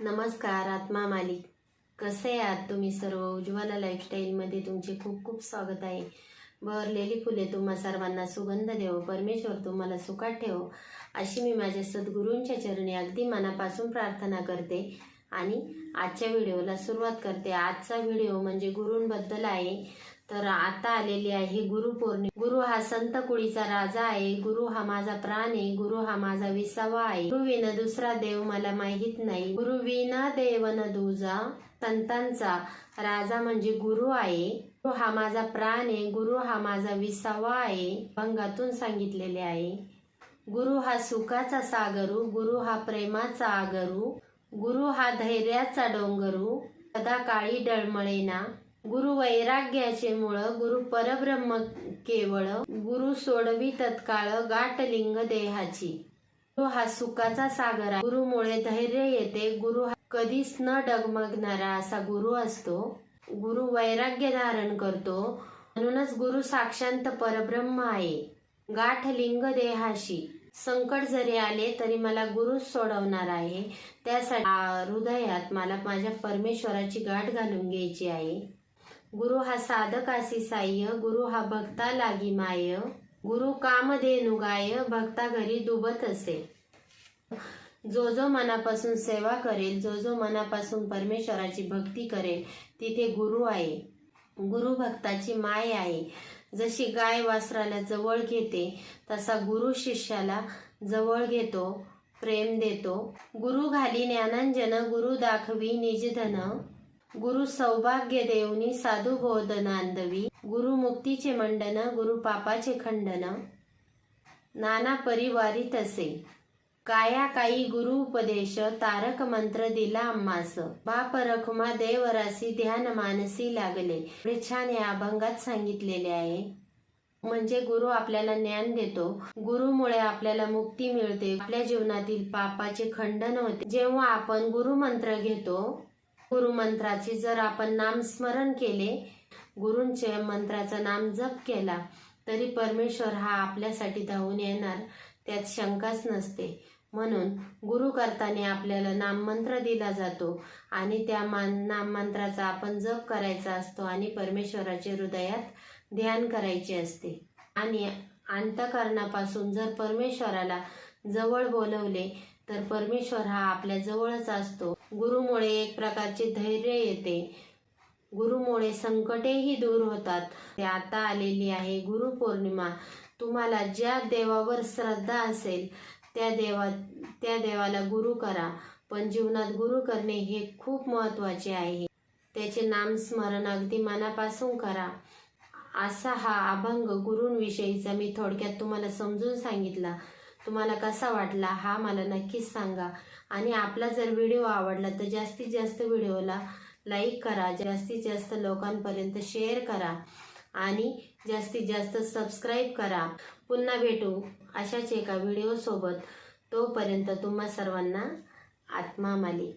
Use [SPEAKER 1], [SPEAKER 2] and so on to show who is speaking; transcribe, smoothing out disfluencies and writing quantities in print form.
[SPEAKER 1] नमस्कार आत्मा मालिक. कसे आहात तुम्ही सर्व? उज्ज्वला लाईफस्टाईलमध्ये तुमचे खूप खूप स्वागत आहे. बहरलेली फुले तुम्हा सर्वांना सुगंध देव, परमेश्वर तुम्हाला सुखात ठेव अशी मी माझ्या सद्गुरूंच्या चरणी अगदी मनापासून प्रार्थना करते आणि आजच्या व्हिडिओला सुरुवात करते. आजचा व्हिडिओ म्हणजे गुरूंबद्दल आहे. तर आता आलेली आहे गुरुपौर्णिमा. गुरु हा संत कुळीचा राजा आहे. गुरु हा माझा प्राण आहे. गुरु हा माझा विसावा आहे. गुरु विना दुसरा देव मला माहित नाही. गुरु विना देव न दूजा. संतांचा राजा म्हणजे गुरु आहे. गुरु हा माझा प्राण आहे. गुरु हा माझा विसावा आहे. अभंगातून सांगितलेले आहे. गुरु हा सुखाचा सागरू. गुरु हा प्रेमाचा आगरू. गुरु हा धैर्याचा डोंगरू. सदा काळी डळमळेना. गुरु वैराग्याचे मूळ. गुरु परब्रह्म केवळ. गुरु सोडवी तत्काळ गाठ लिंग देहाची. गुरु हा सुखाचा सागर आहे. गुरुमुळे धैर्य येते. गुरु हा कधीच न डगमगणारा असा गुरु असतो. गुरु वैराग्य धारण करतो. म्हणूनच गुरु साक्षात परब्रह्म आहे. गाठ लिंग देहाशी. संकट जरी आले तरी मला गुरु सोडवणार आहे. त्यासाठी हृदयात मला माझ्या परमेश्वराची गाठ घालून घ्यायची आहे. गुरु हा साधकासी साह्य. गुरु हा भक्ता लागी माय. गुरु कामधेनु गाय. भक्ता घरी दुबत असे. जो जो मनापासून सेवा करेल, जो जो मनापासून परमेश्वराची भक्ती करेल, तिथे गुरु आहे. गुरु भक्ताची माय आहे. जशी गाय वासराला जवळ घेते तसा गुरु शिष्याला जवळ घेतो, प्रेम देतो. गुरु घाली ज्ञानांजन. गुरु दाखवी निजधन. गुरु सौभाग्य देवनी. साधू बोधनांदवी. गुरु मुक्तीचे मंडन. गुरु पापाचे खंडन. नाना परिवारी तसे. काया काही गुरु उपदेश. तारक मंत्र दिला आम्हास. बाप रखुमा देवरासी. ध्यान मानसी लागले. एवढे छान या अभंगात सांगितलेले आहे. म्हणजे गुरु आपल्याला ज्ञान देतो. गुरुमुळे आपल्याला मुक्ती मिळते. आपल्या जीवनातील पापाचे खंडन होते. जेव्हा आपण गुरुमंत्र घेतो, गुरुमंत्राचे जर आपण नामस्मरण केले, गुरूंच्या मंत्राचा नाम जप केला, तरी परमेश्वर हा आपल्यासाठी धावून येणार, त्यात शंकाच नसते. म्हणून गुरु करताना आपल्याला नाममंत्र दिला जातो आणि त्या नाममंत्राचा आपण जप करायचा असतो आणि परमेश्वराचे हृदयात ध्यान करायचे असते. आणि अंतःकरणापासून जर परमेश्वराला जवळ बोलवले तर परमेश्वर हा आपल्या जवळच असतो. गुरुमुळे एक प्रकारचे धैर्य येते. गुरुमुळे संकटेही दूर होतात. ते आता आलेली आहे गुरुपौर्णिमा. तुम्हाला ज्या देवावर श्रद्धा असेल त्या देवाला गुरु करा. पण जीवनात गुरु करणे हे खूप महत्त्वाचे आहे. त्याचे नामस्मरण अगदी मनापासून करा. असा हा अभंग गुरूंविषयीचा मी थोडक्यात तुम्हाला समजून सांगितला. तुम्हाला कसा वाटला हा मला नक्कीच सांगा. आणि आपला जर व्हिडिओ आवडला तर जास्तीत जास्त व्हिडिओला लाईक करा. जास्तीत जास्त लोकांपर्यंत शेअर करा आणि जास्तीत जास्त सबस्क्राईब करा. पुन्हा भेटू अशाच एका व्हिडिओ सोबत. तोपर्यंत तुम्हा सर्वांना आत्मा मालिक.